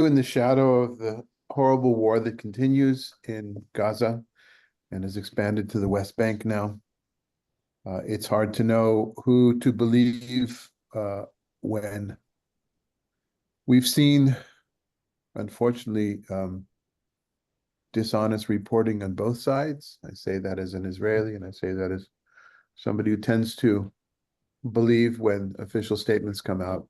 in the shadow of the horrible war that continues in Gaza and has expanded to the West Bank now. It's hard to know who to believe when we've seen, unfortunately, dishonest reporting on both sides. I say that as an Israeli, and I say that as somebody who tends to believe when official statements come out.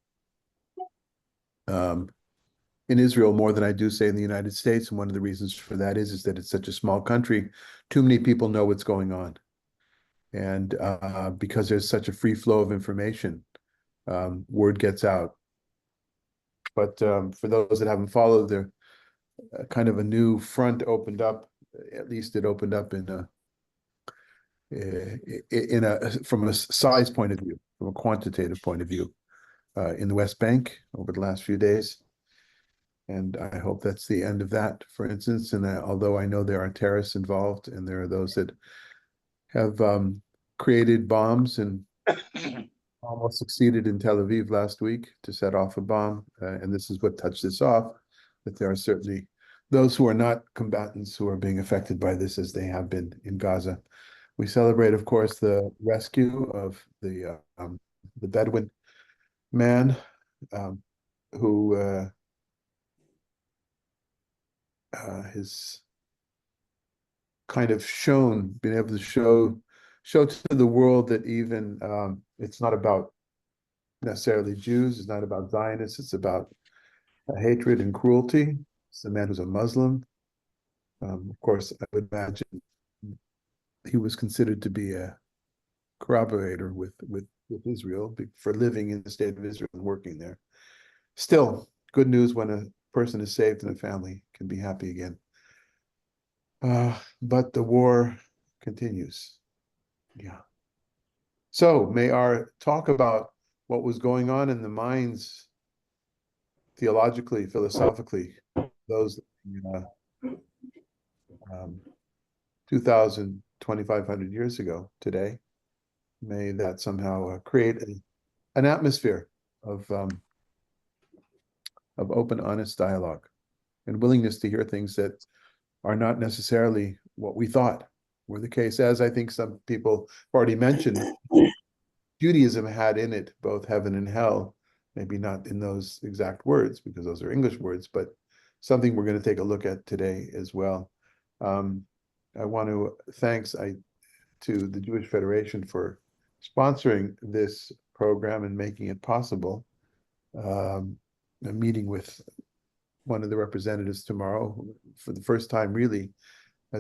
In Israel more than I do, say, in the United States. And one of the reasons for that is that it's such a small country, too many people know what's going on. And because there's such a free flow of information, word gets out. But for those that haven't followed, there kind of a new front opened up. At least it opened up from a size point of view, from a quantitative point of view, in the West Bank over the last few days. And I hope that's the end of that, for instance. And although I know there are terrorists involved, and there are those that have created bombs and almost succeeded in Tel Aviv last week to set off a bomb. And this is what touched this off, that there are certainly those who are not combatants who are being affected by this, as they have been in Gaza. We celebrate, of course, the rescue of the Bedouin man who has kind of been able to show to the world that even it's not about necessarily Jews, it's not about Zionists, it's about hatred and cruelty. It's a man who's a Muslim. Of course, I would imagine he was considered to be a corroborator with Israel for living in the state of Israel and working there. Still, good news when a person is saved and a family can be happy again. But the war continues. Yeah. So may our talk about what was going on in the minds theologically, philosophically, those 2,000, 2,500 years ago today, may that somehow create an atmosphere of open, honest dialogue and willingness to hear things that are not necessarily what we thought were the case. As I think some people have already mentioned, Judaism had in it both heaven and hell, maybe not in those exact words, because those are English words, but something we're going to take a look at today as well. I want to thanks to the Jewish Federation for sponsoring this program and making it possible. A meeting with one of the representatives tomorrow for the first time, really,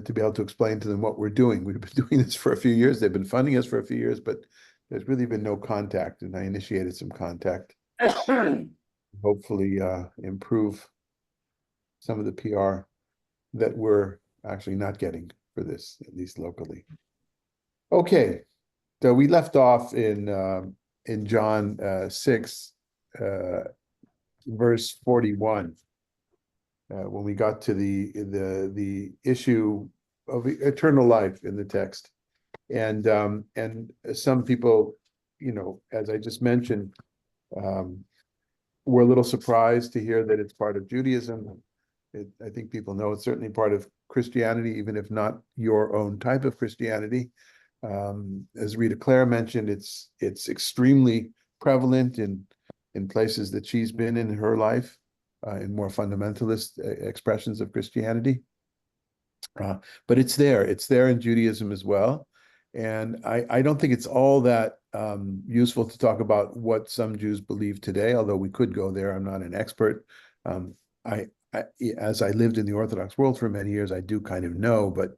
to be able to explain to them what we're doing. We've been doing this for a few years. They've been funding us for a few years, but there's really been no contact, and I initiated some contact. Hopefully improve some of the PR that we're actually not getting for this, at least locally. Okay, so we left off in John 6, verse 41. When we got to the issue of eternal life in the text, and some people, as I just mentioned, were a little surprised to hear that it's part of Judaism. I think people know it's certainly part of Christianity, even if not your own type of Christianity. As Rita Claire mentioned, it's extremely prevalent in places that she's been in her life. In more fundamentalist expressions of Christianity. But it's there in Judaism as well. And I don't think it's all that useful to talk about what some Jews believe today, although we could go there. I'm not an expert. As I lived in the Orthodox world for many years, I do kind of know, but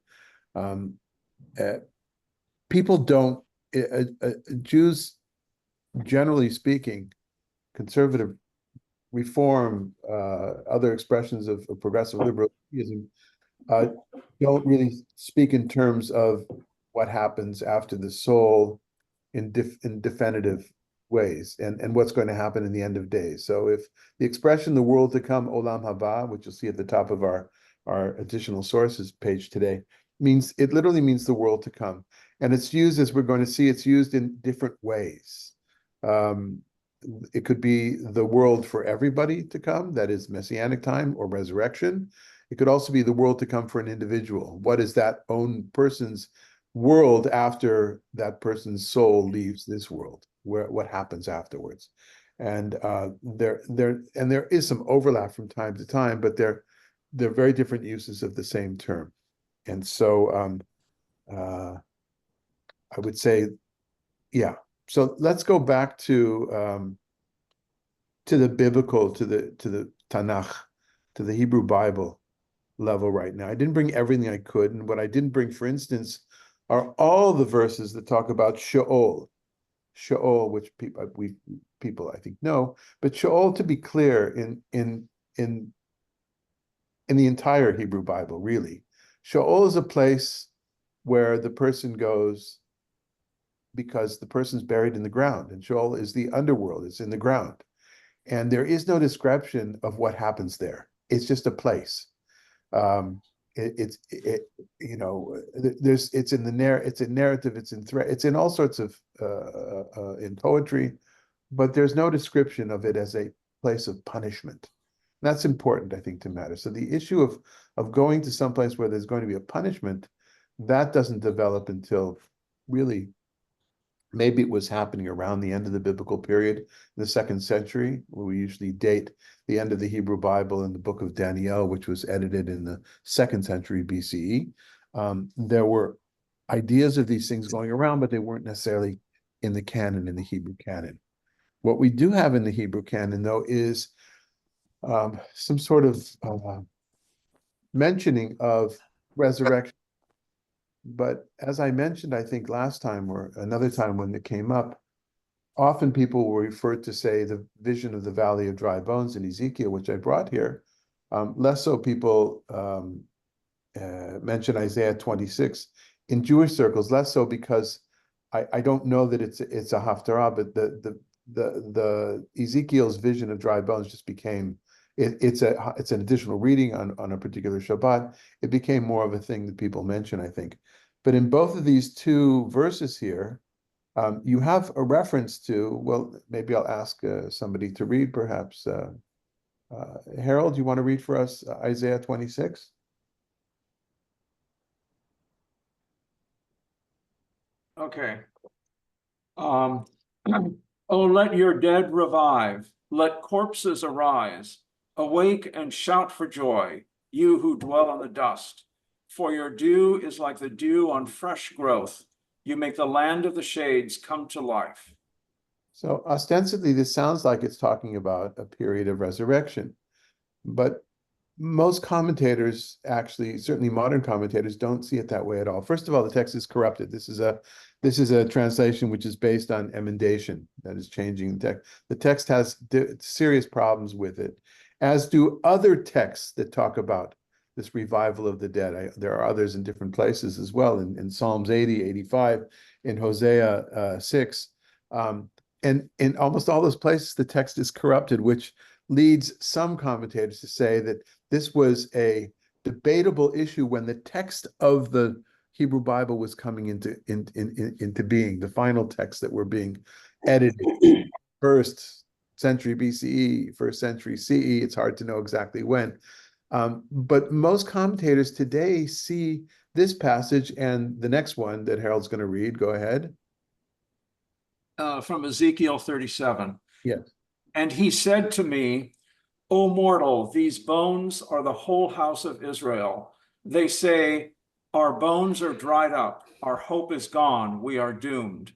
people don't, Jews, generally speaking, conservative Reform, other expressions of progressive liberalism don't really speak in terms of what happens after the soul in definitive ways, and what's going to happen in the end of days. So if the expression "the world to come," Olam Haba, which you'll see at the top of our additional sources page today, it literally means the world to come, and it's used, as we're going to see, it's used in different ways. it could be the world for everybody to come, that is messianic time or resurrection. It could also be the world to come for an individual. What is that own person's world after that person's soul leaves this world? What happens afterwards? And there is some overlap from time to time, but they're very different uses of the same term. And so I would say, yeah. So let's go back to the biblical, to the Tanakh, to the Hebrew Bible level right now. I didn't bring everything I could, and what I didn't bring, for instance, are all the verses that talk about Sheol. Sheol, which people I think know, but Sheol, to be clear, in the entire Hebrew Bible, really, Sheol is a place where the person goes because the person's buried in the ground, and Sheol is the underworld. It's in the ground, and there is no description of what happens there. It's just a place. It's in the it's in narrative, it's in threat, it's in all sorts of in poetry, but there's no description of it as a place of punishment. That's important, I think, to matter. So the issue of going to some place where there's going to be a punishment, that doesn't develop until really maybe it was happening around the end of the biblical period, the 2nd century, where we usually date the end of the Hebrew Bible in the book of Daniel, which was edited in the 2nd century BCE. There were ideas of these things going around, but they weren't necessarily in the canon, in the Hebrew canon. What we do have in the Hebrew canon, though, is some sort of mentioning of resurrection. But as I mentioned, I think last time or another time when it came up, often people will refer to, say, the vision of the Valley of Dry Bones in Ezekiel, which I brought here. Less so people mention Isaiah 26 in Jewish circles, less so because I don't know that it's a haftarah, but the Ezekiel's vision of dry bones just became it's an additional reading on a particular Shabbat. It became more of a thing that people mention, I think. But in both of these two verses here, you have a reference to, well, maybe I'll ask somebody to read, perhaps. Harold, you want to read for us Isaiah 26? Okay. Oh, let your dead revive. Let corpses arise. Awake and shout for joy, you who dwell on the dust. For your dew is like the dew on fresh growth. You make the land of the shades come to life. So ostensibly, this sounds like it's talking about a period of resurrection, but most commentators, actually, certainly modern commentators, don't see it that way at all. First of all, the text is corrupted. This is a translation which is based on emendation, that is changing the text. The text has serious problems with it, as do other texts that talk about this revival of the dead. There are others in different places as well, in Psalms 80, 85, in Hosea 6. And in almost all those places, the text is corrupted, which leads some commentators to say that this was a debatable issue when the text of the Hebrew Bible was coming into being, the final texts that were being edited, 1st century BCE, 1st century CE. It's hard to know exactly when. But most commentators today see this passage and the next one that Harold's going to read. Go ahead. From Ezekiel 37. Yes. And he said to me, O mortal, these bones are the whole house of Israel. They say, our bones are dried up, our hope is gone, we are doomed.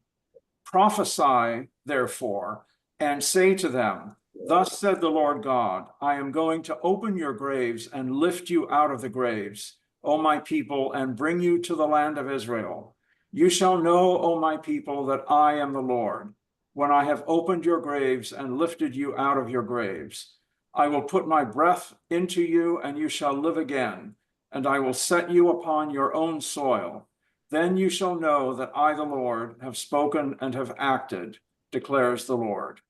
Prophesy, therefore, and say to them, thus said the Lord God, I am going to open your graves and lift you out of the graves, O my people, and bring you to the land of Israel. You shall know, O my people, that I am the Lord, when I have opened your graves and lifted you out of your graves. I will put my breath into you, and you shall live again, and I will set you upon your own soil. Then you shall know that I, the Lord, have spoken and have acted, declares the Lord.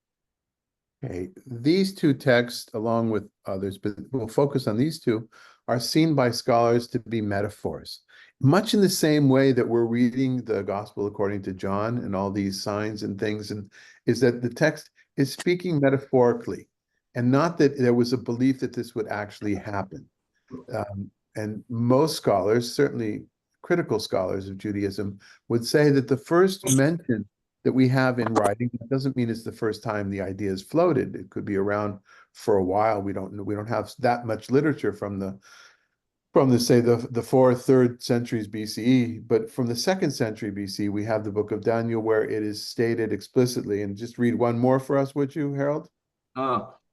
Okay, these two texts, along with others, but we'll focus on these two, are seen by scholars to be metaphors. Much in the same way that we're reading the Gospel according to John and all these signs and things, and is that the text is speaking metaphorically, and not that there was a belief that this would actually happen. And most scholars, certainly critical scholars of Judaism, would say that the first mention that we have in writing, that doesn't mean it's the first time the idea is floated. It could be around for a while. We don't have that much literature from the say the fourth, third centuries BCE, but from the second century BC, we have the book of Daniel where it is stated explicitly. And just read one more for us, would you, Harold?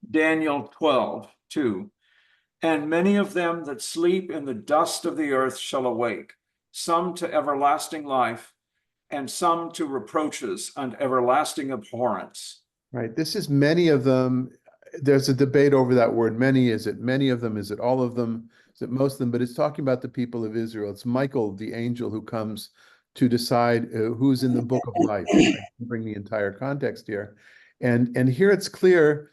Daniel 12:2. And many of them that sleep in the dust of the earth shall awake, some to everlasting life, and some to reproaches and everlasting abhorrence. Right. This is many of them. There's a debate over that word many. Is it many of them? Is it all of them? Is it most of them? But it's talking about the people of Israel. It's Michael, the angel, who comes to decide who's in the book of life. I bring the entire context here. And here it's clear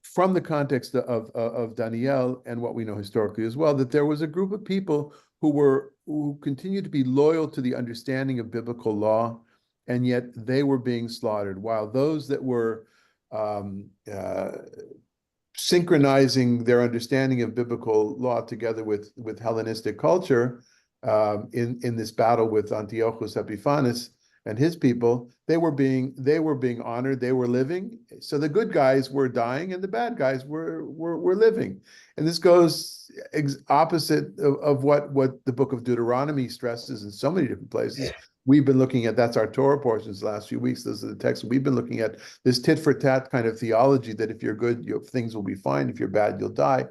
from the context of Daniel and what we know historically as well, that there was a group of people who continued to be loyal to the understanding of biblical law, and yet they were being slaughtered, while those that were synchronizing their understanding of biblical law together with Hellenistic culture in this battle with Antiochus Epiphanes and his people, they were being honored. They were living. So the good guys were dying, and the bad guys were living. And this goes opposite of what the book of Deuteronomy stresses in so many different places. We've been looking at, that's our Torah portions the last few weeks. Those are the texts we've been looking at, this tit for tat kind of theology that if you're good, things will be fine. If you're bad, you'll die.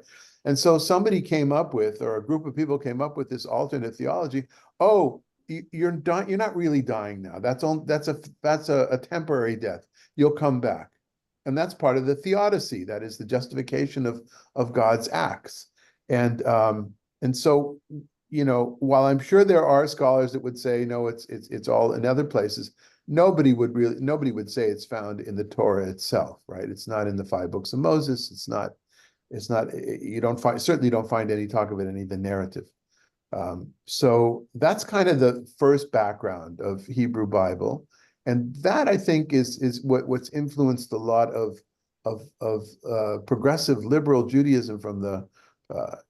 And so somebody came up with, or a group of people came up with this alternate theology. Oh, you're not really dying now. That's a temporary death. You'll come back. And that's part of the theodicy. That is the justification of God's acts. And so, while I'm sure there are scholars that would say, no, it's all in other places, nobody would say it's found in the Torah itself, right? It's not in the 5 books of Moses. You certainly don't find any talk of it in any of the narrative. So that's kind of the first background of Hebrew Bible. And that, I think, is what's influenced a lot of progressive liberal Judaism from the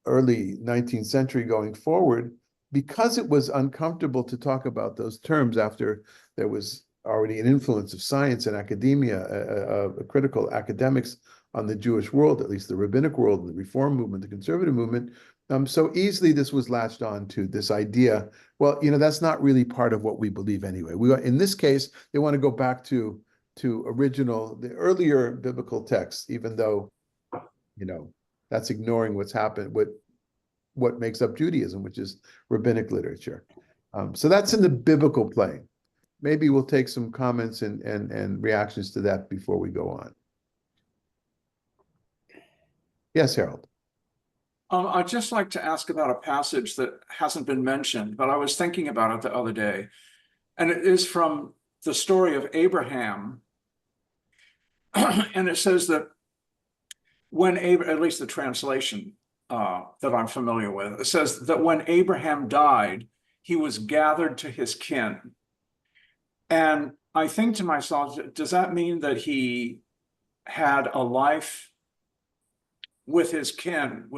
early 19th century going forward, because it was uncomfortable to talk about those terms after there was already an influence of science and academia, critical academics on the Jewish world, at least the rabbinic world, and the Reform movement, the conservative movement. So easily this was latched on to this idea, well, that's not really part of what we believe anyway. In this case, they want to go back to the earlier biblical texts, even though, that's ignoring what's happened, what makes up Judaism, which is rabbinic literature. So that's in the biblical plane. Maybe we'll take some comments and reactions to that before we go on. Yes, Harold. I'd just like to ask about a passage that hasn't been mentioned, but I was thinking about it the other day. And it is from the story of Abraham. And it says that at least the translation that I'm familiar with, it says that when Abraham died, he was gathered to his kin. And I think to myself, does that mean that he had a life with his kin,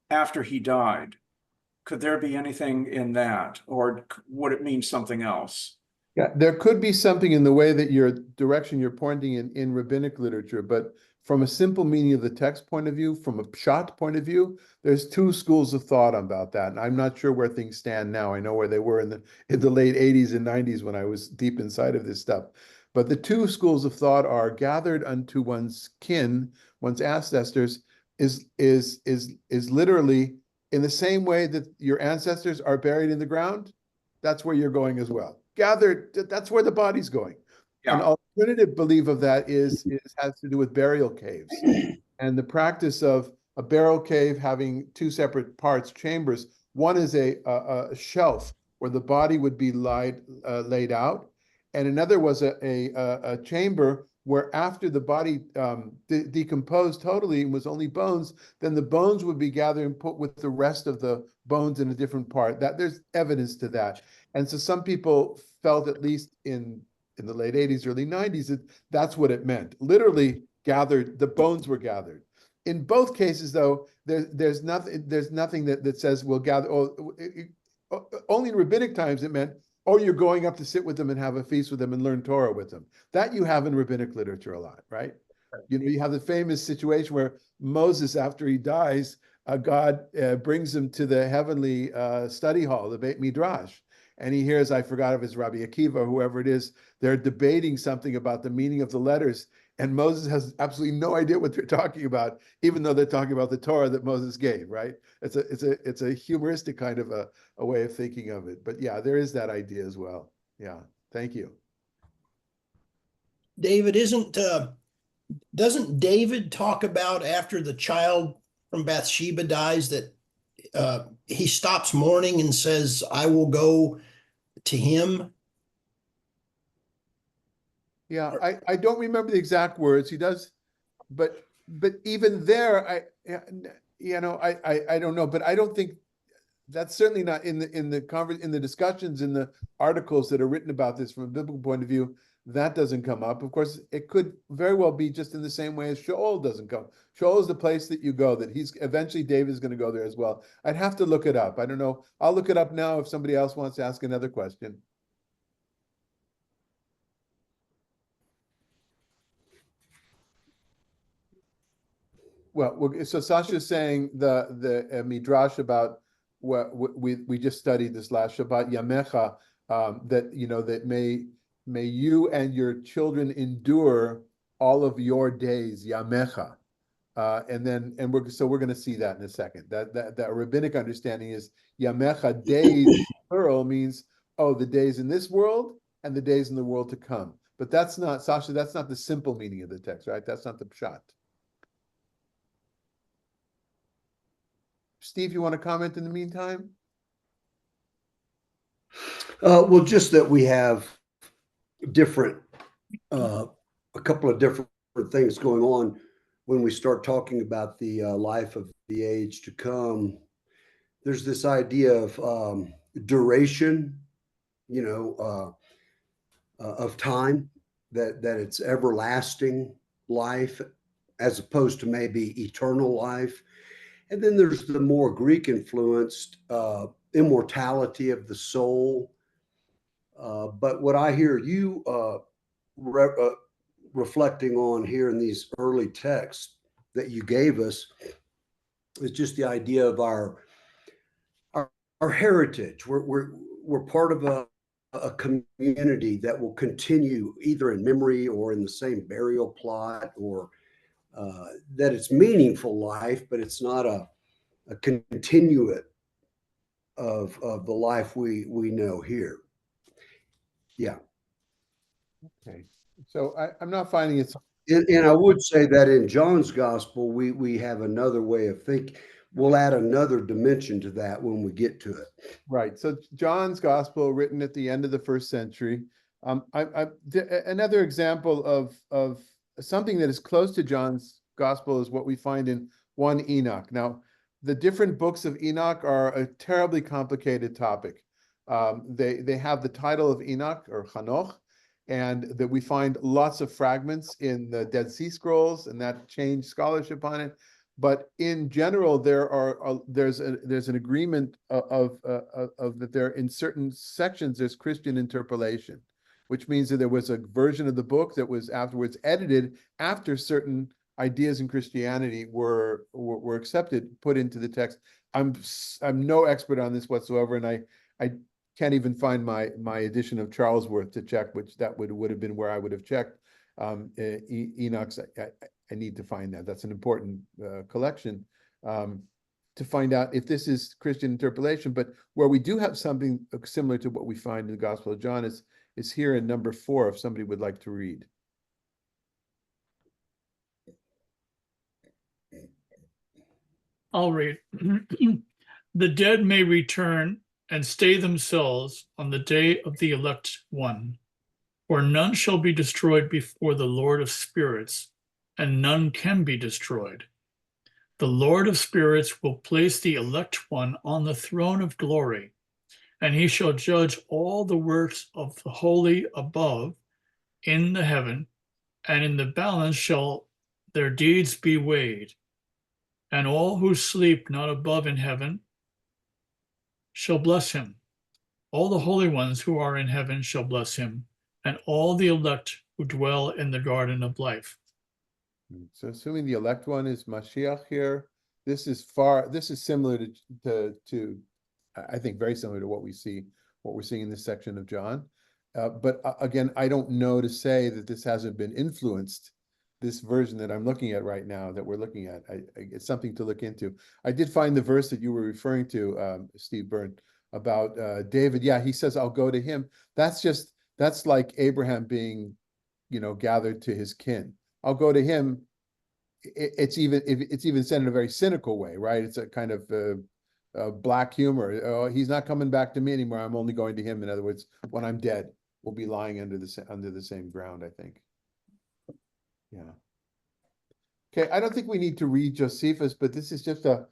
after he died? Could there be anything in that, or would it mean something else? Yeah, there could be something in the way that you're pointing in rabbinic literature, but from a simple meaning of the text point of view, from a pshat point of view, there's 2 schools of thought about that. And I'm not sure where things stand now. I know where they were in the late 80s and 90s when I was deep inside of this stuff. But the 2 schools of thought are gathered unto one's kin, one's ancestors, is literally in the same way that your ancestors are buried in the ground. That's where you're going as well. Gathered, that's where the body's going. Yeah. An alternative belief of that has to do with burial caves, and the practice of a burial cave having 2 separate parts, chambers. One is a shelf where the body would be laid out, and another was a chamber where after the body decomposed totally and was only bones, then the bones would be gathered and put with the rest of the bones in a different part. That there's evidence to that. And so some people felt, at least in in the late 80s, early 90s, that's what it meant. Literally gathered, the bones were gathered. In both cases, though, there's nothing that says we'll gather. Only in rabbinic times it meant, oh, you're going up to sit with them and have a feast with them and learn Torah with them. That you have in rabbinic literature a lot, right? You know, you have the famous situation where Moses, after he dies, God brings him to the heavenly study hall, the Beit Midrash, and he hears, I forgot if it's Rabbi Akiva or whoever it is, they're debating something about the meaning of the letters, and Moses has absolutely no idea what they're talking about, even though they're talking about the Torah that Moses gave, right? It's a humoristic kind of a way of thinking of it. But yeah, there is that idea as well. Yeah, thank you. David, doesn't David talk about after the child from Bathsheba dies that he stops mourning and says, I will go to him? Yeah, I don't remember the exact words. He does, but even there, I don't know, but I don't think that's certainly not in the discussions, in the articles that are written about this from a biblical point of view. That doesn't come up. Of course, it could very well be just in the same way as Sheol doesn't come. Sheol is the place that you go, that eventually David is going to go there as well. I'd have to look it up. I don't know. I'll look it up now if somebody else wants to ask another question. Well, so Sasha's saying the midrash about what we just studied this last Shabbat, Yamecha, that that may you and your children endure all of your days, Yamecha, and we're going to see that in a second. That rabbinic understanding is Yamecha, days plural, means the days in this world and the days in the world to come. But that's not, Sasha, that's not the simple meaning of the text, right? That's not the pshat. Steve, you want to comment in the meantime? Well, just that we have different, a couple of different things going on when we start talking about the life of the age to come. There's this idea of duration, of time, that it's everlasting life as opposed to maybe eternal life. And then there's the more Greek influenced immortality of the soul. But what I hear you reflecting on here in these early texts that you gave us is just the idea of our heritage. We're part of a community that will continue either in memory or in the same burial plot, or that it's meaningful life, but it's not a continuate of the life we know here. Yeah. Okay. So I'm not finding it. And I would say that in John's gospel, we have another way of thinking. We'll add another dimension to that when we get to it. Right. So John's gospel, written at the end of the first century. Another example of something that is close to John's gospel is what we find in 1 Enoch. Now, the different books of Enoch are a terribly complicated topic. They have the title of Enoch or Hanoch, and that we find lots of fragments in the Dead Sea Scrolls, and that changed scholarship on it. But in general, there's an agreement of that there in certain sections there's Christian interpolation, which means that there was a version of the book that was afterwards edited after certain ideas in Christianity were accepted, put into the text. I'm no expert on this whatsoever, and I can't even find my edition of Charlesworth to check, which that would have been where I would have checked. Enoch's, I need to find that. That's an important collection to find out if this is Christian interpolation. But where we do have something similar to what we find in the Gospel of John is here in number 4, if somebody would like to read. I'll read. The dead may return and stay themselves on the day of the elect one, for none shall be destroyed before the Lord of spirits, and none can be destroyed. The Lord of spirits will place the elect one on the throne of glory, and he shall judge all the works of the holy above in the heaven, and in the balance shall their deeds be weighed. And all who sleep not above in heaven shall bless him. All the holy ones who are in heaven shall bless him, and all the elect who dwell in the garden of life. So assuming the elect one is Mashiach here, this is similar to I think very similar to what we're seeing in this section of John. But again, I don't know to say that this hasn't been influenced. This version that I'm looking at right now, that we're looking at, it's something to look into. I did find the verse that you were referring to, Steve Byrne, about David. Yeah, he says, "I'll go to him." That's like Abraham being, gathered to his kin. I'll go to him. It's even said in a very cynical way, right? It's a kind of black humor. Oh, he's not coming back to me anymore. I'm only going to him. In other words, when I'm dead, we'll be lying under the same ground, I think. Yeah. Okay, I don't think we need to read Josephus, but this is just an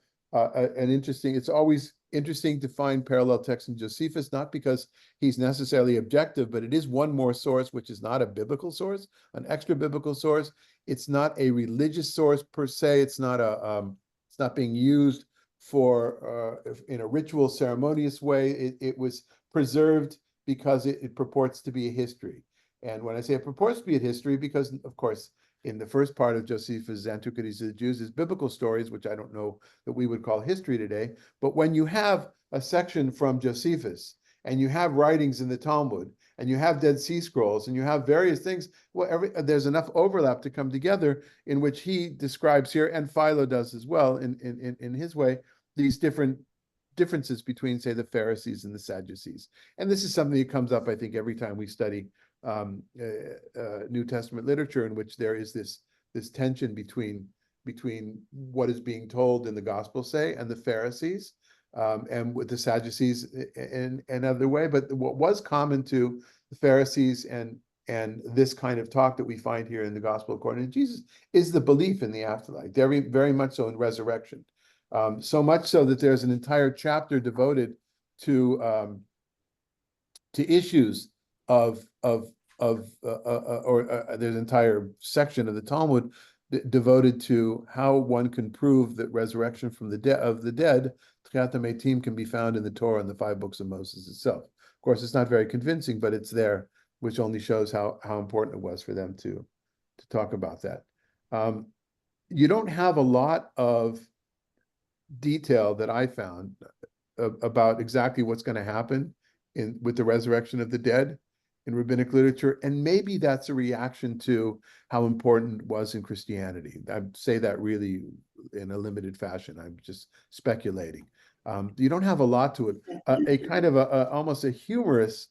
interesting. It's always interesting to find parallel texts in Josephus, not because he's necessarily objective, but it is one more source, which is not a biblical source, an extra biblical source. It's not a religious source per se. It's not it's not being used for in a ritual ceremonious way. It was preserved because it purports to be a history. And when I say it purports to be a history, because of course, in the first part of Josephus' Antiquities of the Jews is biblical stories, which I don't know that we would call history today. But when you have a section from Josephus, and you have writings in the Talmud, and you have Dead Sea Scrolls, and you have various things, well, there's enough overlap to come together in which he describes here, and Philo does as well in his way, these differences between, say, the Pharisees and the Sadducees. And this is something that comes up, I think, every time we study New Testament literature, in which there is this tension between what is being told in the gospel, say, and the Pharisees, and with the Sadducees in another way. But what was common to the Pharisees and this kind of talk that we find here in the gospel according to Jesus is the belief in the afterlife, very, very much so in resurrection. So much so that there's an entire chapter devoted to issues there's an entire section of the Talmud devoted to how one can prove that resurrection from the dead, Tchiat HaMetim, can be found in the Torah and the 5 books of Moses itself. Of course, it's not very convincing, but it's there, which only shows how important it was for them to talk about that. You don't have a lot of detail that I found about exactly what's going to happen with the resurrection of the dead in rabbinic literature, and maybe that's a reaction to how important it was in Christianity. I say that really in a limited fashion. I'm just speculating. You don't have a lot to it. A kind of almost a humorous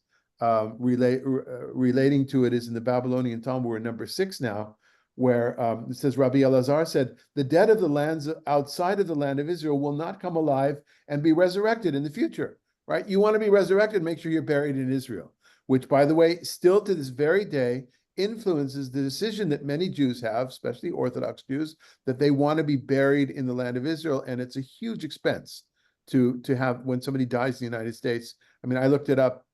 relating to it is in the Babylonian Talmud. We're in number 6 now, where it says, Rabbi Elazar said, "The dead of the lands outside of the land of Israel will not come alive and be resurrected in the future." Right? You want to be resurrected, make sure you're buried in Israel, which, by the way, still to this very day influences the decision that many Jews have, especially Orthodox Jews, that they want to be buried in the land of Israel. And it's a huge expense to have, when somebody dies in the United States. I mean, I looked it up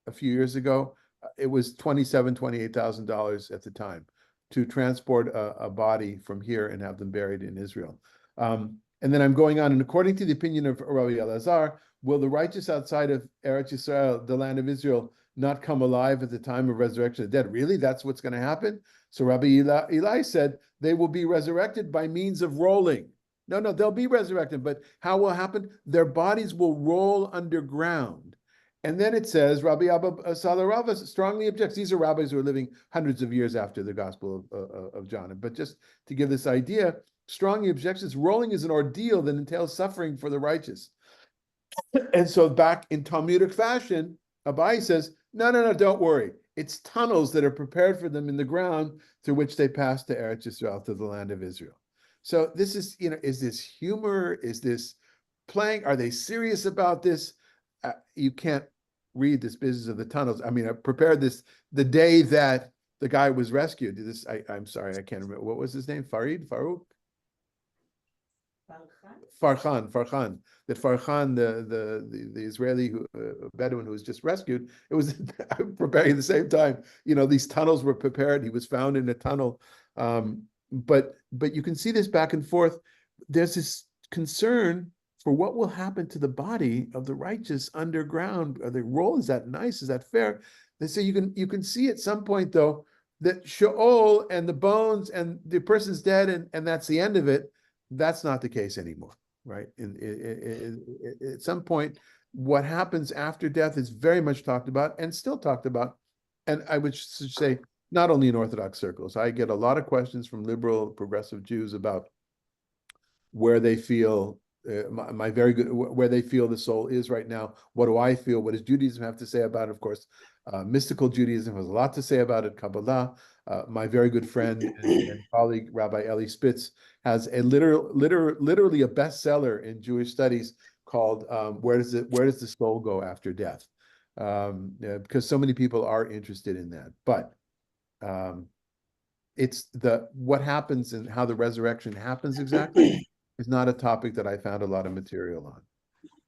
a few years ago. It was $28,000 at the time to transport a body from here and have them buried in Israel. And then I'm going on, and according to the opinion of Rabbi Elazar, will the righteous outside of Eretz Yisrael, the land of Israel, not come alive at the time of resurrection of the dead? Really? That's what's going to happen? So Rabbi Eli said they will be resurrected by means of rolling. No, they'll be resurrected, but how will it happen? Their bodies will roll underground. And then it says, Rabbi Abba Salarava strongly objects. These are rabbis who are living hundreds of years after the Gospel of John. But just to give this idea, strongly objects, rolling is an ordeal that entails suffering for the righteous. And so back in Talmudic fashion, Abai says, no, don't worry. It's tunnels that are prepared for them in the ground through which they pass to Eretz Yisrael, to the land of Israel. So this is, is this humor? Is this playing? Are they serious about this? You can't read this business of the tunnels. I mean, I prepared this the day that the guy was rescued. I'm sorry, I can't remember. What was his name? Farouk? Farhan, that Farhan, the Israeli Bedouin who was just rescued, it was preparing at the same time. These tunnels were prepared. He was found in a tunnel. But you can see this back and forth. There's this concern for what will happen to the body of the righteous underground. Are they roll? Is that nice? Is that fair? They say you can see at some point though that Sheol and the bones and the person's dead and that's the end of it. That's not the case anymore, right? At some point, what happens after death is very much talked about and still talked about. And I would say not only in Orthodox circles. I get a lot of questions from liberal progressive Jews about where they feel where they feel the soul is right now. What do I feel? What does Judaism have to say about it? Of course, mystical Judaism has a lot to say about it. Kabbalah. My very good friend and colleague, Rabbi Eli Spitz, has a literally a bestseller in Jewish studies called "Where Does the Soul Go After Death?" Because so many people are interested in that. But it's what happens and how the resurrection happens exactly is not a topic that I found a lot of material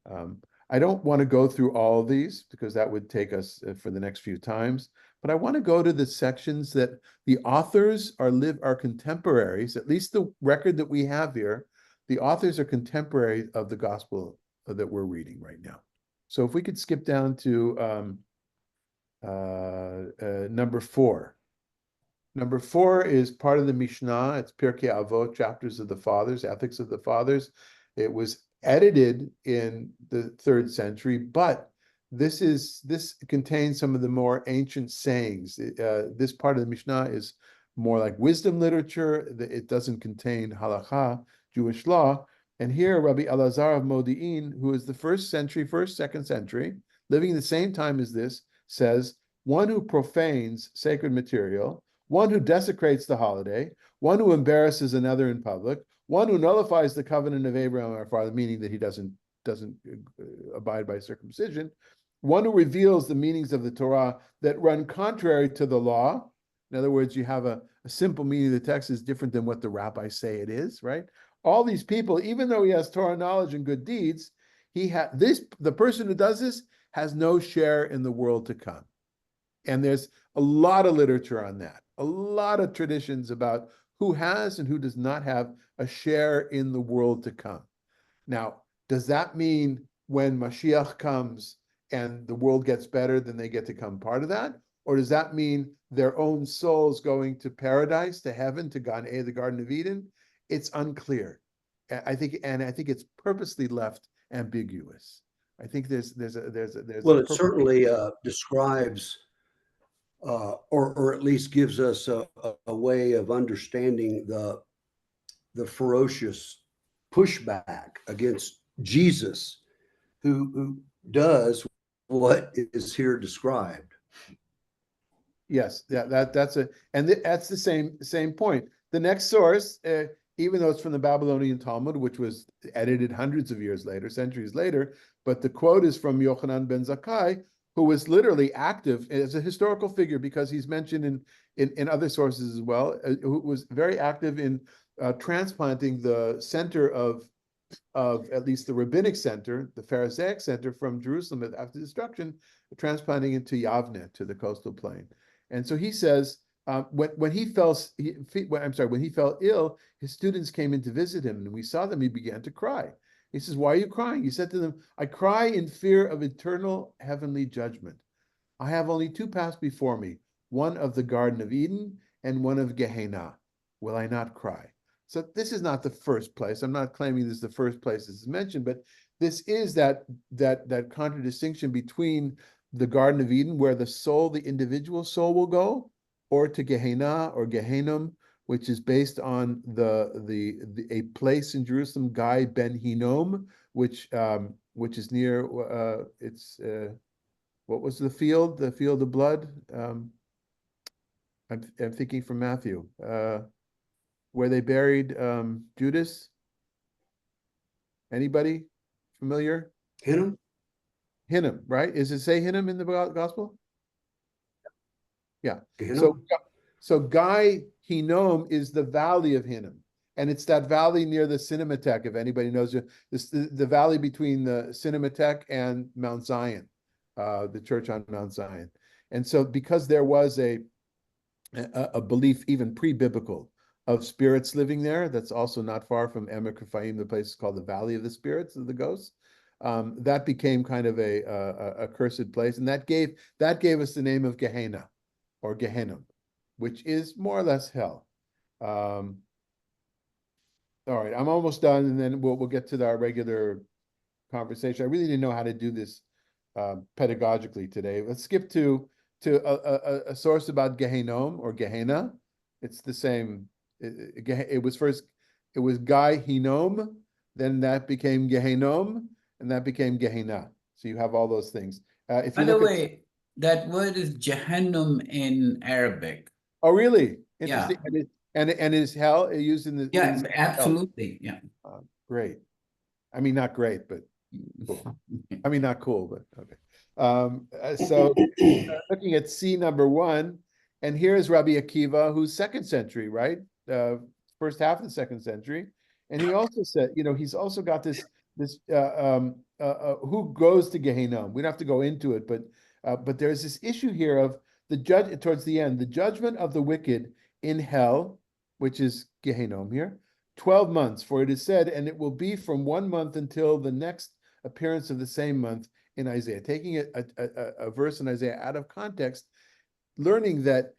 on. I don't want to go through all of these because that would take us for the next few times, but I want to go to the sections that the authors are contemporaries, at least the record that we have here, the authors are contemporary of the gospel that we're reading right now. So if we could skip down to number 4. Number 4 is part of the Mishnah. It's Pirkei Avot, Chapters of the Fathers, Ethics of the Fathers. It was edited in the 3rd century, but this contains some of the more ancient sayings. This part of the Mishnah is more like wisdom literature. It doesn't contain halakha, Jewish law. And here, Rabbi Elazar of Modi'in, who is the 2nd century, living in the same time as this, says, one who profanes sacred material, one who desecrates the holiday, one who embarrasses another in public, one who nullifies the covenant of Abraham our father, meaning that he doesn't abide by circumcision, one who reveals the meanings of the Torah that run contrary to the law. In other words, you have a simple meaning of the text is different than what the rabbis say it is, right? All these people, even though he has Torah knowledge and good deeds, the person who does this has no share in the world to come. And there's a lot of literature on that, a lot of traditions about who has and who does not have a share in the world to come. Now, does that mean when Mashiach comes and the world gets better, then they get to become part of that? Or does that mean their own souls going to paradise, to heaven, to Gan Eden, the Garden of Eden? It's unclear. I think it's purposely left ambiguous. I think there's well, it certainly describes or at least gives us a way of understanding the ferocious pushback against Jesus, who does what is here described. Yes, that's the same point. The next source, even though it's from the Babylonian Talmud, which was edited hundreds of years later, centuries later, but the quote is from Yochanan ben Zakkai, who was literally active as a historical figure because he's mentioned in other sources as well, who was very active in transplanting the center of at least the rabbinic center, the Pharisaic center from Jerusalem after destruction, transplanting it to Yavne, to the coastal plain. And so he says, when he fell ill, his students came in to visit him, and we saw them, he began to cry. He says, why are you crying? He said to them, I cry in fear of eternal heavenly judgment. I have only 2 paths before me, one of the Garden of Eden and one of Gehenna. Will I not cry? So this is not the first place. I'm not claiming this is the first place this is mentioned, but this is that contradistinction between the Garden of Eden, where the soul, the individual soul will go, or to Gehenna or Gehenum, which is based on a place in Jerusalem, Gai Ben Hinnom, which is near what was the field of blood? I'm thinking from Matthew, where they buried Judas. Anybody familiar? Hinnom? Hinnom, right? Is it say Hinnom in the gospel? Yeah. Hinnom? So Gai Hinnom is the valley of Hinnom. And it's that valley near the Cinematheque, if anybody knows it, the valley between the Cinematheque and Mount Zion, the church on Mount Zion. And so because there was a belief even pre-biblical of spirits living there, that's also not far from Emek Rephaim, the place is called the Valley of the Spirits, of the Ghosts. That became kind of a cursed place, and that gave us the name of Gehenna or Gehenna, which is more or less hell. All right, I'm almost done, and then we'll get to our regular conversation. I really didn't know how to do this pedagogically today. Let's skip to a source about Gehenom or Gehenna. It's the same. It was Gai Hinom, then that became Gehenom, and that became Gehenna. So you have all those things. If By you the look way, that word is Jahannam in Arabic. oh really? Yeah. Interesting. And is hell used in the Yeah, in the- absolutely. Yeah. great. I mean, not great, but cool. I mean, not cool, but okay. So looking at C number 1, and here's Rabbi Akiva, who's 2nd century, right? First half of the 2nd century. And he also said, he's also got this who goes to Gehenna. We don't have to go into it, but there's this issue here of the judge towards the end, the judgment of the wicked in hell, which is Gehenna here, 12 months, for it is said, and it will be from 1 month until the next appearance of the same month in Isaiah. Taking a verse in Isaiah out of context, learning that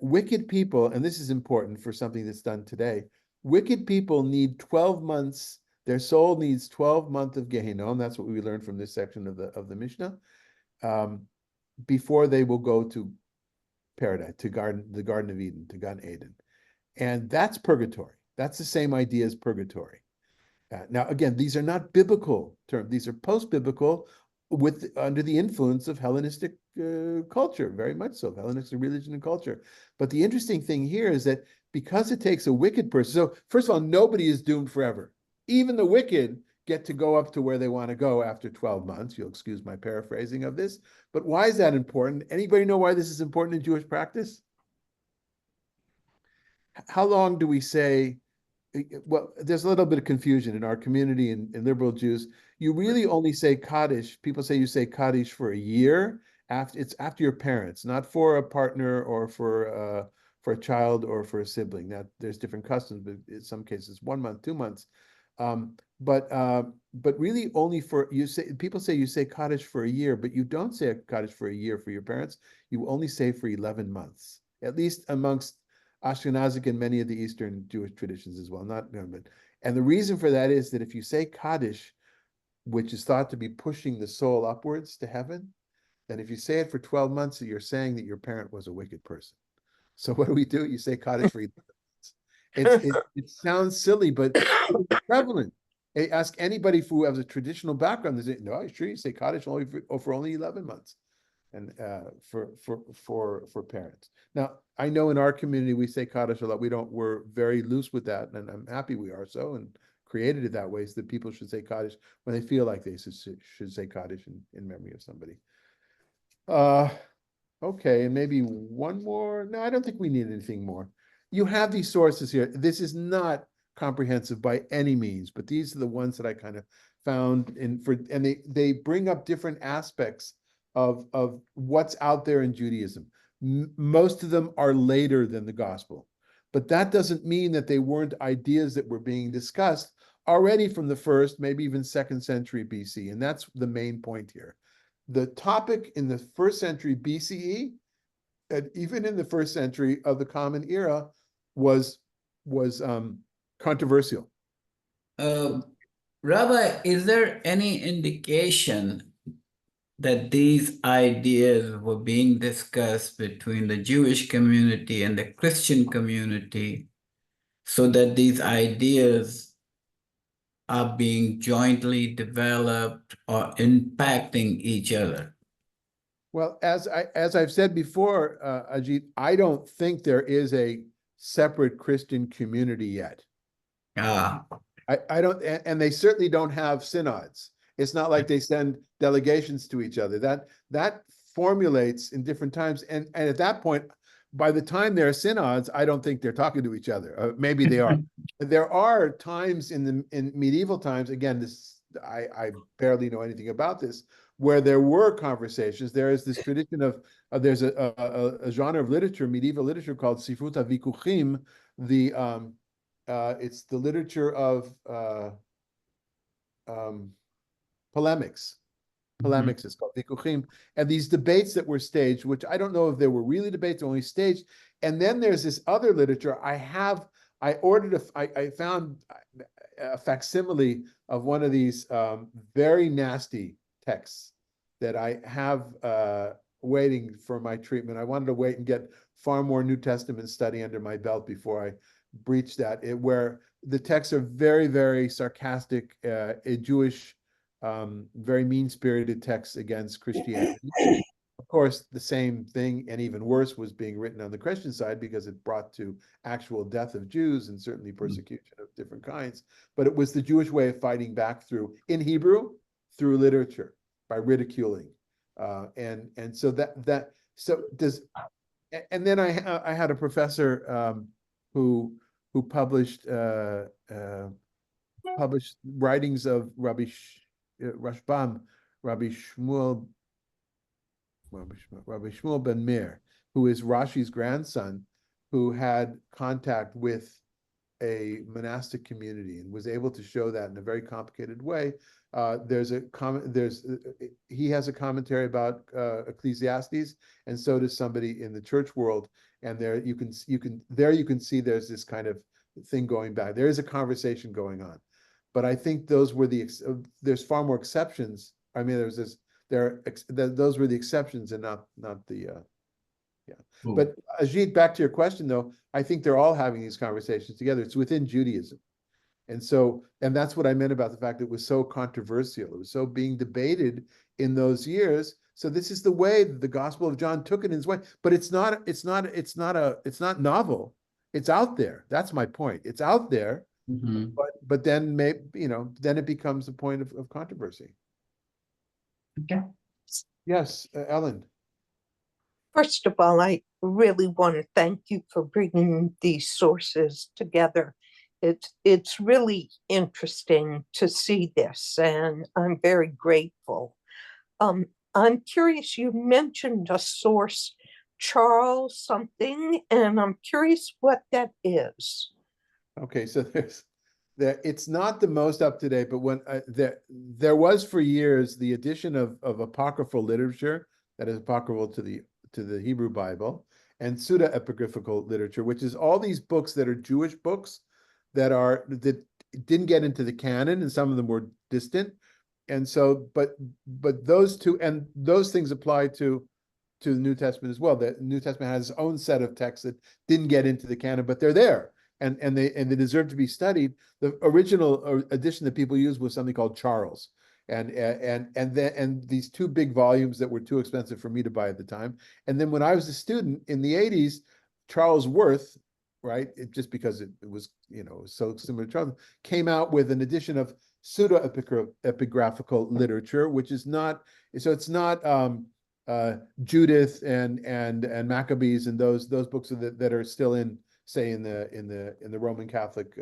wicked people, and this is important for something that's done today, wicked people need 12 months, their soul needs 12 months of Gehenna, that's what we learned from this section of the Mishnah, before they will go to paradise, to the Garden of Eden, to Gan Eden. And that's purgatory. That's the same idea as purgatory. Now, again, these are not biblical terms. These are post-biblical under the influence of Hellenistic culture, very much so, Hellenistic religion and culture. But the interesting thing here is that because it takes a wicked person, so first of all, nobody is doomed forever. Even the wicked get to go up to where they want to go after 12 months. You'll excuse my paraphrasing of this. But why is that important? Anybody know why this is important in Jewish practice? How long do we say, well, there's a little bit of confusion in our community in liberal Jews. You really only say Kaddish. People say you say Kaddish for a year. It's after your parents, not for a partner or for a child or for a sibling. Now, there's different customs, but in some cases, 1 month, 2 months. But really only for, people say you say Kaddish for a year, but you don't say a Kaddish for a year for your parents. You only say for 11 months, at least amongst Ashkenazic and many of the Eastern Jewish traditions as well. And the reason for that is that if you say Kaddish, which is thought to be pushing the soul upwards to heaven, then if you say it for 12 months, you're saying that your parent was a wicked person. So what do? You say Kaddish for 11 months. It sounds silly, but it's prevalent. Ask anybody who has a traditional background. They say, no, sure, you say Kaddish for only 11 months. And for parents. Now, I know in our community we say Kaddish a lot. We're very loose with that, and I'm happy we are so, and created it that way so that people should say Kaddish when they feel like they should say Kaddish in memory of somebody. Okay, and maybe one more. No, I don't think we need anything more. You have these sources here. This is not comprehensive by any means, but these are the ones that I kind of found and they bring up different aspects of what's out there in Judaism. Most of them are later than the gospel, but that doesn't mean that they weren't ideas that were being discussed already from the 1st, maybe even 2nd century BC. And that's the main point here. The topic in the 1st century BCE, and even in the 1st century of the Common Era, was controversial. Rabbi, is there any indication that these ideas were being discussed between the Jewish community and the Christian community, so that these ideas are being jointly developed or impacting each other? Well, as I've said before, Ajit, I don't think there is a separate Christian community yet. I don't, and they certainly don't have synods. It's not like they send delegations to each other. That formulates in different times. And at that point, by the time they're synods, I don't think they're talking to each other. Maybe they are. There are times in medieval times, again, I barely know anything about this, where there were conversations. There is this tradition of there's a genre of literature, medieval literature, called Sifrut HaVikuchim. It's the literature of polemics. Polemics is called Vikuchim, and these debates that were staged, which I don't know if they were really debates, only staged. And then there's this other literature. I found a facsimile of one of these very nasty texts that I have waiting for my treatment. I wanted to wait and get far more New Testament study under my belt before I breach that. Where the texts are very, very sarcastic, a Jewish, very mean-spirited texts against Christianity. Of course, the same thing, and even worse, was being written on the Christian side, because it brought to actual death of Jews and certainly persecution of different kinds. But it was the Jewish way of fighting back in Hebrew, through literature, by ridiculing. And so and then I had a professor who published writings of Rabbi Rashbam, Rabbi Shmuel ben Meir, who is Rashi's grandson, who had contact with a monastic community and was able to show that in a very complicated way. He has a commentary about Ecclesiastes, and so does somebody in the church world. And there you can see there's this kind of thing going back. There is a conversation going on, but I think those were there's far more exceptions. I mean, those were the exceptions and not the yeah. Ooh. But Ajit, back to your question though, I think they're all having these conversations together. It's within Judaism. And that's what I meant about the fact that it was so controversial. It was so being debated in those years. So this is the way that the Gospel of John took it in his way, but it's not novel. It's out there. That's my point. It's out there, but then then it becomes a point of controversy. Okay. Yes, Ellen. First of all, I really want to thank you for bringing these sources together. It's really interesting to see this, and I'm very grateful. I'm curious, you mentioned a source, Charles something, and I'm curious what that is. Okay, so it's not the most up to date, but when there was for years the addition of apocryphal literature that is apocryphal to the Hebrew Bible, and pseudo-epigraphical literature, which is all these books that are Jewish books that didn't get into the canon, and some of them were distant. And so, but those two, and those things apply to the New Testament as well. The New Testament has its own set of texts that didn't get into the canon, but they're there, and they deserve to be studied. The original edition that people used was something called Charles, and these two big volumes that were too expensive for me to buy at the time. And then when I was a student in the 80s, Charles Worth, right, just because it was so similar to Charles, came out with an edition of pseudo-epigraphical literature, which is not, so it's not Judith and Maccabees and those books that are still in the Roman Catholic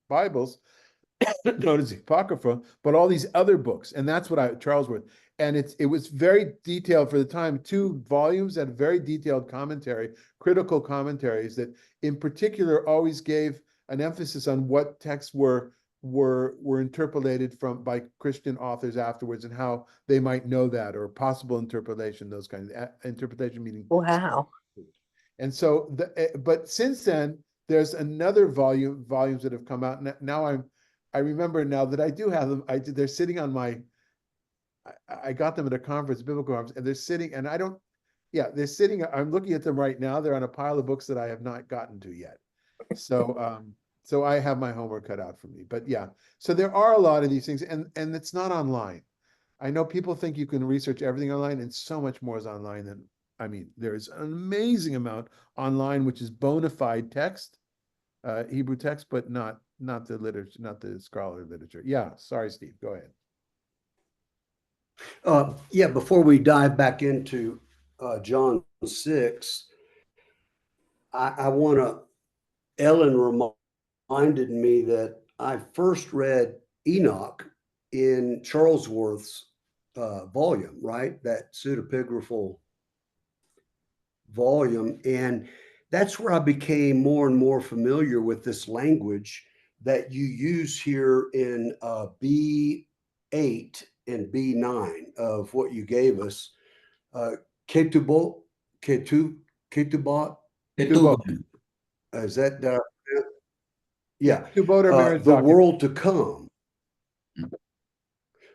Bibles, known as the Apocrypha, but all these other books. And that's what Charles Worth, and it was very detailed for the time, 2 volumes that very detailed commentary, critical commentaries that in particular always gave an emphasis on what texts were interpolated by Christian authors afterwards, and how they might know that, or possible interpolation, those kinds of interpretation, meaning. Wow. And so, but since then, there's another volumes that have come out. Now I remember now that I do have them. They're sitting on my. I got them at a conference, biblical conference, and they're sitting, and they're sitting. I'm looking at them right now. They're on a pile of books that I have not gotten to yet. So, so I have my homework cut out for me. But yeah, so there are a lot of these things, and it's not online. I know people think you can research everything online, and so much more is online than. I mean, there's an amazing amount online, which is bona fide text, Hebrew text, but not the literature, not the scholarly literature. Yeah, sorry, Steve, go ahead. Before we dive back into John 6, I want to, Ellen reminded me that I first read Enoch in Charlesworth's volume, right? That pseudepigraphal volume. And that's where I became more and more familiar with this language that you use here in B8 and B9 of what you gave us. Ketubot, Ketubot, Ketubot. is that, yeah, Kubota the Merizaki. world to come.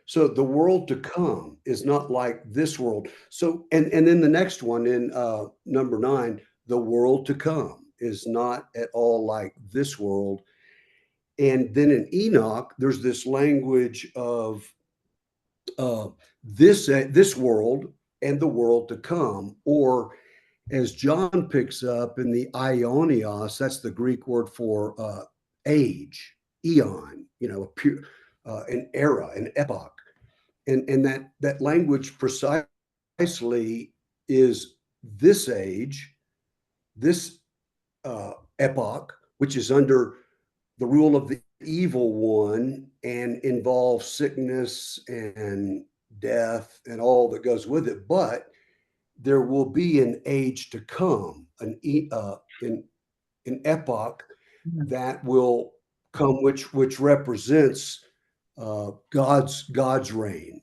So the world to come is not like this world. So, and then the next one in number 9, the world to come is not at all like this world. And then in Enoch, there's this language of this world and the world to come, or as John picks up in the aionios, that's the Greek word for age, eon, an era, an epoch. And that language precisely is this age, this epoch, which is under the rule of the evil one and involves sickness and death and all that goes with it. But there will be an age to come, an epoch that will come, which represents God's reign,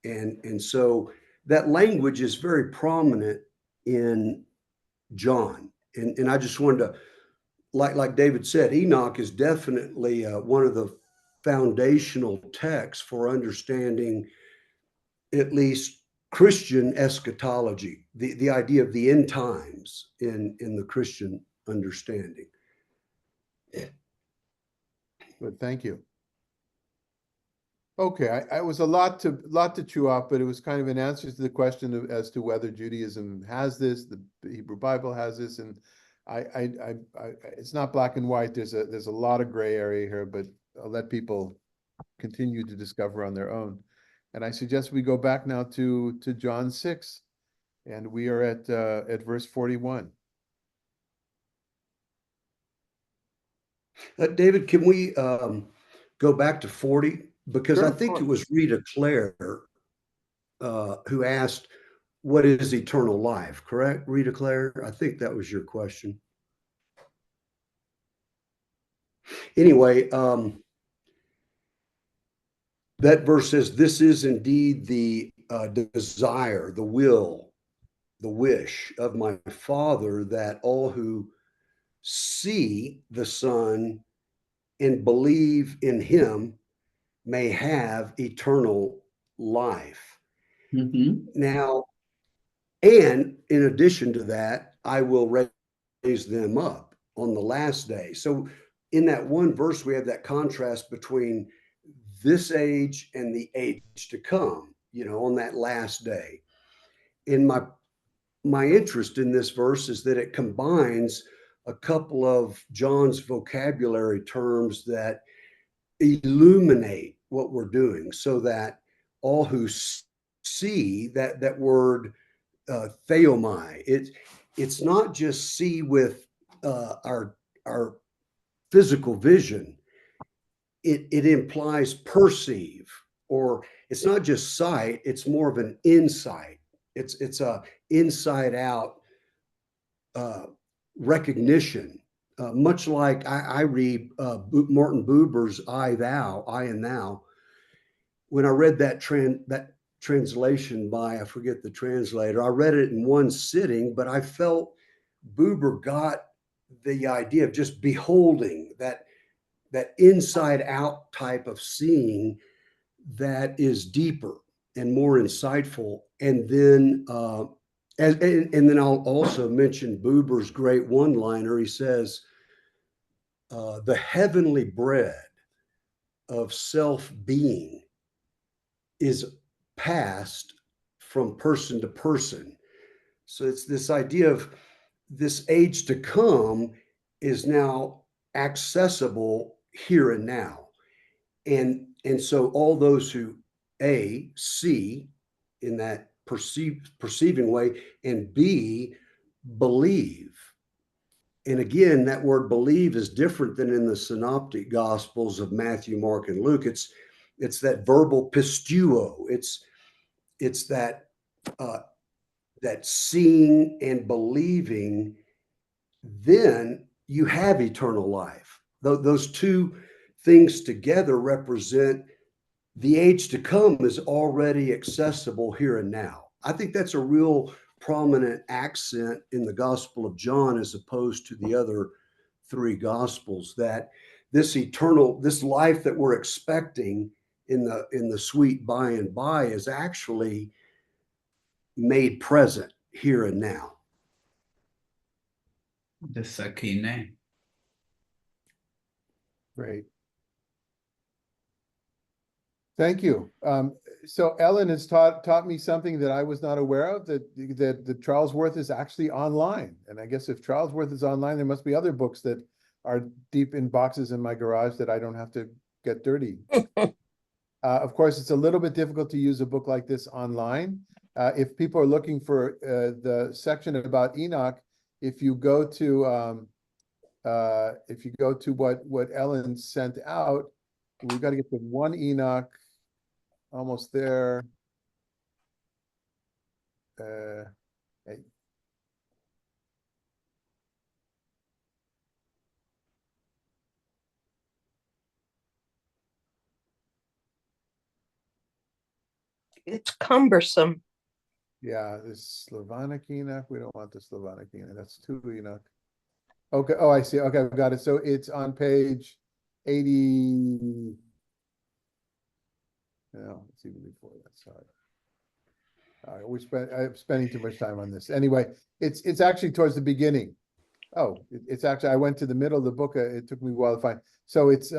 and so that language is very prominent in John, and I just wanted to, like David said, Enoch is definitely one of the foundational texts for understanding at least Christian eschatology, the idea of the end times in the Christian understanding. Good, thank you. Okay, I was a lot to chew up, but it was kind of an answer to the question as to whether Judaism has this, the Hebrew Bible has this, and I it's not black and white. There's a lot of gray area here, but I'll let people continue to discover on their own. And I suggest we go back now to John 6, and we are at verse 41. David, can we go back to 40? Because Sure, I of think it course. was Rita Claire who asked, what is eternal life? Correct, Rita Claire? I think that was your question. Anyway, that verse says, this is indeed the desire, the will, the wish of my Father, that all who see the Son and believe in him may have eternal life. Now, and in addition to that, I will raise them up on the last day. So in that one verse, we have that contrast between this age and the age to come, on that last day. And my interest in this verse is that it combines a couple of John's vocabulary terms that illuminate what we're doing, so that all who see that word theomai, it's not just see with our physical vision. It implies perceive, or it's not just sight, it's more of an insight. It's a inside out recognition, much like I read Martin Buber's I and Thou. When I read that translation by, I forget the translator, I read it in one sitting, but I felt Buber got the idea of just beholding, that inside out type of seeing that is deeper and more insightful. And then and then I'll also mention Buber's great one-liner. He says, the heavenly bread of self-being is passed from person to person. So it's this idea of this age to come is now accessible here and now. And so all those who see in that perceiving way, and B, believe. And again, that word believe is different than in the synoptic gospels of Matthew, Mark, and Luke. It's that verbal pistuo. It's that that seeing and believing, then you have eternal life. Those two things together represent the age to come is already accessible here and now. I think that's a real prominent accent in the Gospel of John as opposed to the other three Gospels, that this eternal, this life that we're expecting in the sweet by and by is actually made present here and now. The Sakina. Great. Thank you. So Ellen has taught me something that I was not aware of, that the Charlesworth is actually online. And I guess if Charlesworth is online, there must be other books that are deep in boxes in my garage that I don't have to get dirty. Of course, it's a little bit difficult to use a book like this online. If people are looking for the section about Enoch, if you go to what Ellen sent out, we've got to get to 1 Enoch, almost there. Hey. It's cumbersome. Yeah, this Slavonic Enoch. We don't want the Slavonic Enoch. That's 2 Enoch. Okay. Oh, I see. Okay, I've got it. So it's on page 80. No, it's even before that. Sorry. I'm spending too much time on this. Anyway, it's actually towards the beginning. Oh, it's actually, I went to the middle of the book. It took me a while to find. So it's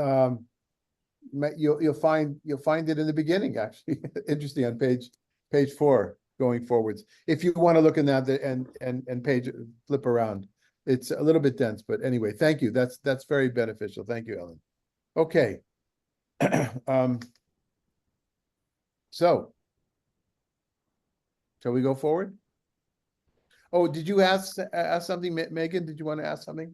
you'll find it in the beginning, actually. Interesting, on page 4 going forwards. If you want to look in that and page flip around. It's a little bit dense, but anyway, thank you. That's very beneficial. Thank you, Ellen. Okay. So shall we go forward? Oh, did you ask something, Megan? Did you want to ask something?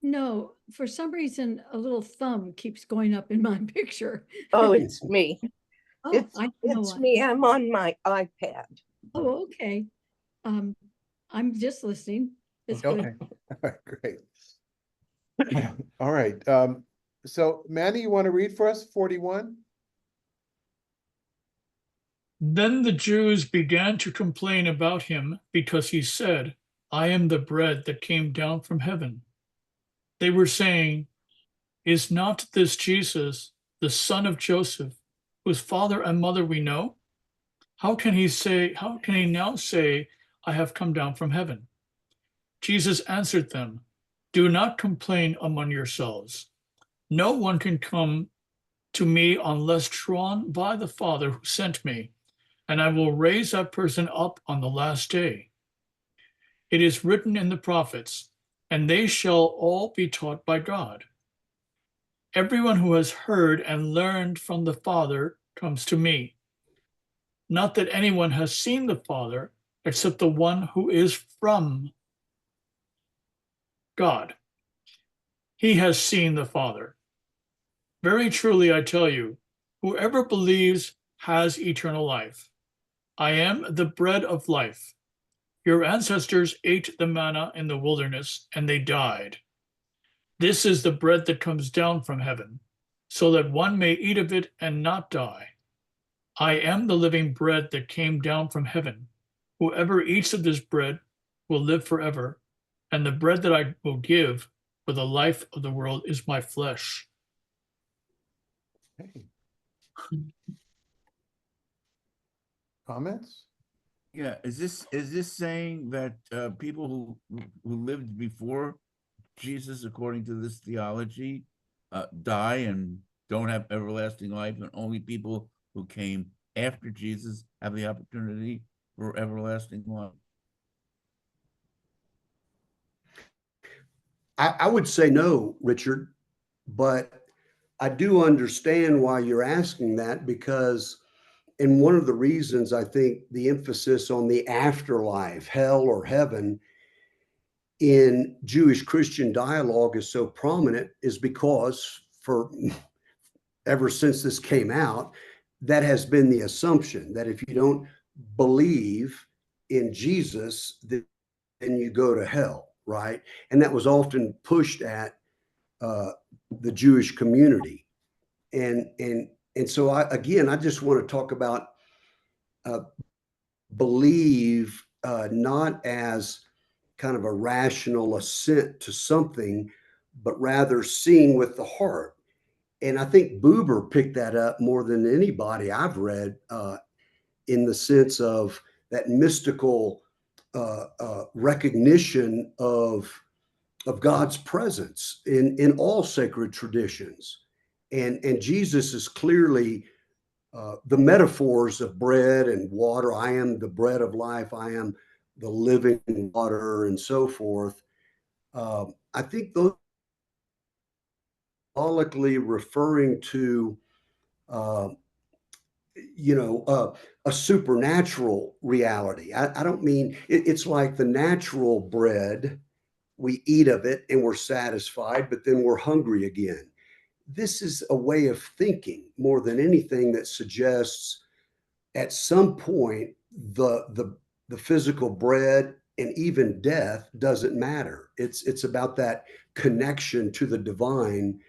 No, for some reason, a little thumb keeps going up in my picture. Oh, it's me. Oh, It's, I know it's why. me. I'm on my iPad. Oh, okay. I'm just listening. It's good. Okay. All right, great. All right. So Manny, you want to read for us 41? Then the Jews began to complain about him because he said, I am the bread that came down from heaven. They were saying, is not this Jesus, the son of Joseph, whose father and mother we know? How can he now say, I have come down from heaven? Jesus answered them, do not complain among yourselves. No one can come to me unless drawn by the Father who sent me, and I will raise that person up on the last day. It is written in the prophets, and they shall all be taught by God. Everyone who has heard and learned from the Father comes to me. Not that anyone has seen the Father, except the one who is from God. He has seen the Father. Very truly, I tell you, whoever believes has eternal life. I am the bread of life. Your ancestors ate the manna in the wilderness, and they died. This is the bread that comes down from heaven, so that one may eat of it and not die. I am the living bread that came down from heaven. Whoever eats of this bread will live forever, and the bread that I will give for the life of the world is my flesh. Okay. Comments? Yeah, is this saying that people who lived before Jesus, according to this theology, die and don't have everlasting life, and only people who came after Jesus have the opportunity for everlasting life? I would say no, Richard, but I do understand why you're asking that, because, and one of the reasons I think the emphasis on the afterlife, hell or heaven, in Jewish Christian dialogue is so prominent is because for ever since this came out, that has been the assumption that if you don't believe in Jesus, then you go to hell, right? And that was often pushed at the Jewish community. And so I just want to talk about believe not as kind of a rational assent to something, but rather seeing with the heart. And I think Buber picked that up more than anybody I've read in the sense of that mystical recognition of God's presence in all sacred traditions. And Jesus is clearly the metaphors of bread and water. I am the bread of life. I am the living water, and so forth. I think those symbolically referring to, a supernatural reality. I don't mean it's like the natural bread. We eat of it and we're satisfied, but then we're hungry again. This is a way of thinking more than anything that suggests at some point the physical bread and even death doesn't matter. It's about that connection to the divine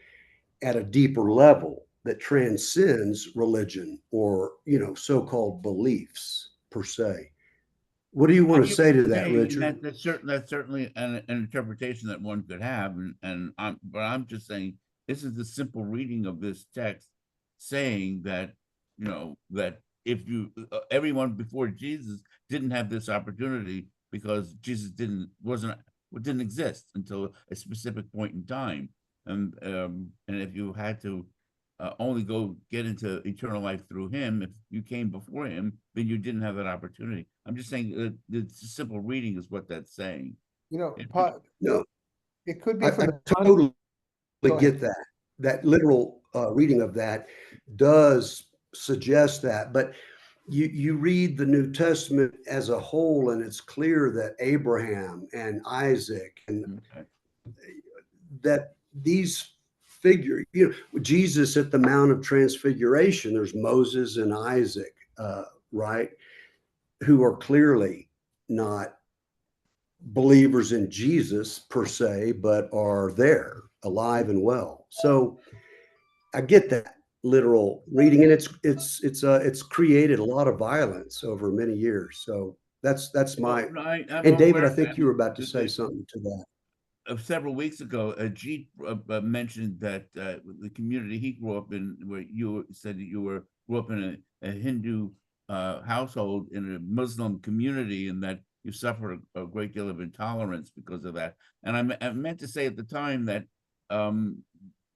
at a deeper level that transcends religion or so-called beliefs per se. What do you want to say to that, Richard? That's certainly an interpretation that one could have, but I'm just saying this is the simple reading of this text, saying that that if everyone before Jesus didn't have this opportunity because Jesus didn't exist until a specific point in time, and if you had to only go get into eternal life through him, if you came before him, then you didn't have that opportunity. I'm just saying the simple reading is what that's saying. No, it could be I from the totally Go get that. That literal reading of that does suggest that, but you read the New Testament as a whole, and it's clear that Abraham and Isaac and that these figure, Jesus at the Mount of Transfiguration, there's Moses and Isaac, right, who are clearly not believers in Jesus per se, but are there, alive and well. So I get that literal reading, and it's created a lot of violence over many years. So that's my. And David, I think you were about to say something to that. Several weeks ago, Jeet mentioned that the community he grew up in, where you said that you grew up in a Hindu household in a Muslim community, and that you suffered a great deal of intolerance because of that. And I meant to say at the time that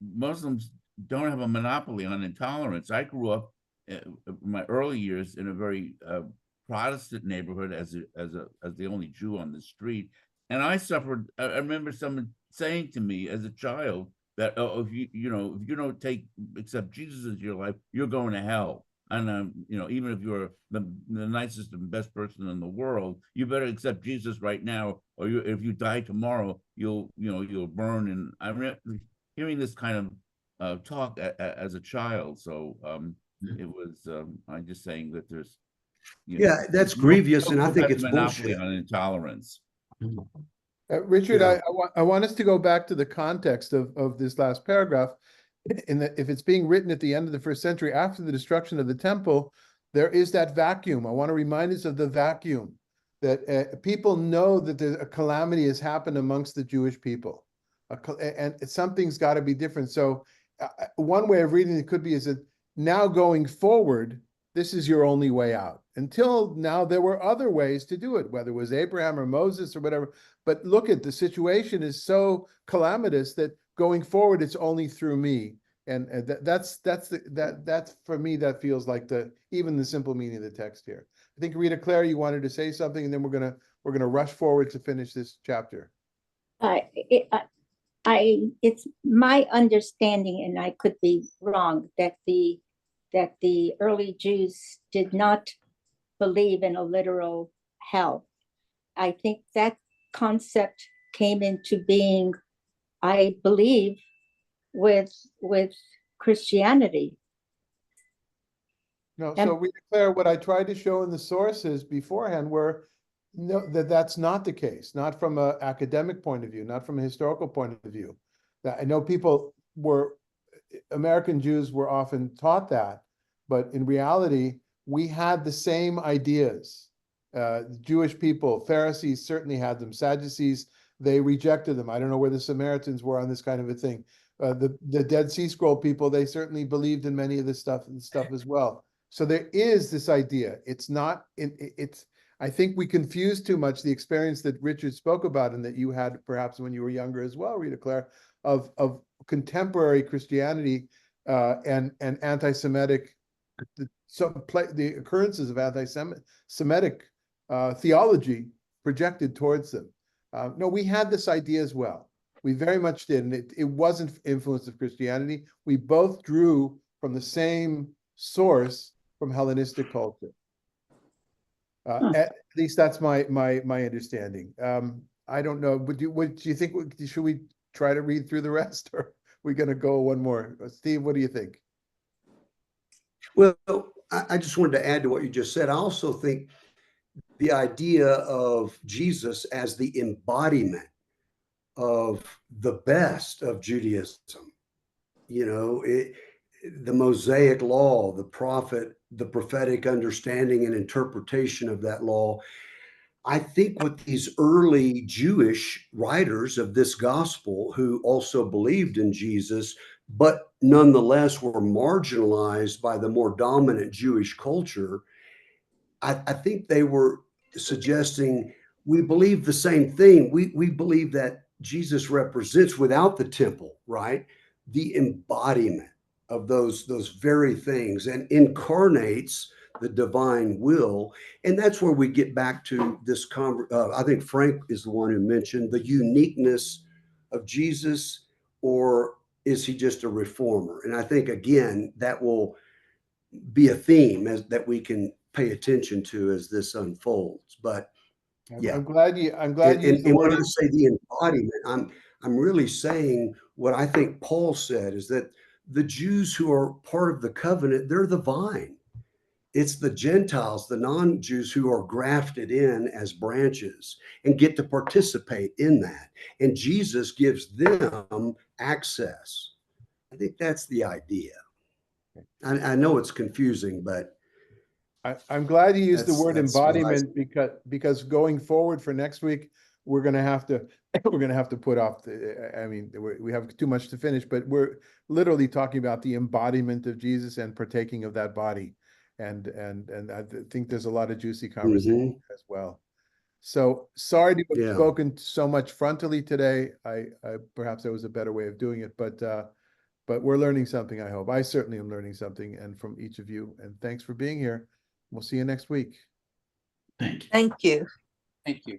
Muslims don't have a monopoly on intolerance. I grew up in my early years in a very Protestant neighborhood as the only Jew on the street. And I suffered. I remember someone saying to me as a child that, if you don't accept Jesus into your life, you're going to hell. And even if you're the nicest and best person in the world, you better accept Jesus right now, or if you die tomorrow, you'll burn. And I remember hearing this kind of talk as a child. So it was. I'm just saying that there's. That's grievous, and I think it's bullshit on intolerance. Richard, I want us to go back to the context of this last paragraph. In that, if it's being written at the end of the first century after the destruction of the temple, there is that vacuum. I want to remind us of the vacuum, that people know that a calamity has happened amongst the Jewish people, and something's got to be different. So one way of reading it could be is that now going forward, this is your only way out. Until now, there were other ways to do it, whether it was Abraham or Moses or whatever. But look at the situation is so calamitous that going forward, it's only through me. And that's for me, that feels like even the simple meaning of the text here. I think Rita Claire, you wanted to say something, and then we're gonna rush forward to finish this chapter. It's my understanding, and I could be wrong, that the early Jews did not believe in a literal hell. I think that concept came into being, I believe, with Christianity. No, And- so we declare what I tried to show in the sources beforehand were no, that's not the case, not from an academic point of view, not from a historical point of view. That I know people were, American Jews were often taught that, but in reality, we had the same ideas. Jewish people, Pharisees certainly had them. Sadducees, they rejected them. I don't know where the Samaritans were on this kind of a thing. The Dead Sea Scroll people, they certainly believed in many of this stuff as well. So there is this idea. It's not, it's, I think we confuse too much the experience that Richard spoke about and that you had perhaps when you were younger as well, Rita Claire, of contemporary Christianity and anti-Semitic, the occurrences of anti-Semitic theology projected towards them. No, we had this idea as well. We very much did, and it wasn't influence of Christianity. We both drew from the same source from Hellenistic culture. At least that's my understanding. I don't know. What do you think? Should we try to read through the rest, or are we going to go one more? Steve, what do you think? Well, I just wanted to add to what you just said. I also think the idea of Jesus as the embodiment of the best of Judaism, you know, the Mosaic law, the prophetic understanding and interpretation of that law. I think what these early Jewish writers of this gospel, who also believed in Jesus, but nonetheless were marginalized by the more dominant Jewish culture, I think they were suggesting we believe the same thing. We believe that Jesus represents, without the temple, right, the embodiment of those very things and incarnates the divine will. And that's where we get back to this I think Frank is the one who mentioned the uniqueness of Jesus, or is he just a reformer? And I think, again, that will be a theme that we can pay attention to as this unfolds. But yeah, I'm glad you used the and word. when I say the embodiment, I'm really saying what I think Paul said is that the Jews who are part of the covenant, they're the vine. It's the Gentiles, the non-Jews, who are grafted in as branches and get to participate in that. And Jesus gives them access. I think that's the idea. I know it's confusing, but I'm glad you used the That's- word that's what I- embodiment because going forward for next week, we're going to have to put off I mean, we have too much to finish, but we're literally talking about the embodiment of Jesus and partaking of that body. And I think there's a lot of juicy conversation as well. So sorry to have Yeah. spoken so much frontally today. I perhaps there was a better way of doing it, but we're learning something, I hope. I certainly am learning something, and from each of you. And thanks for being here. We'll see you next week. Thank you. Thank you. Thank you.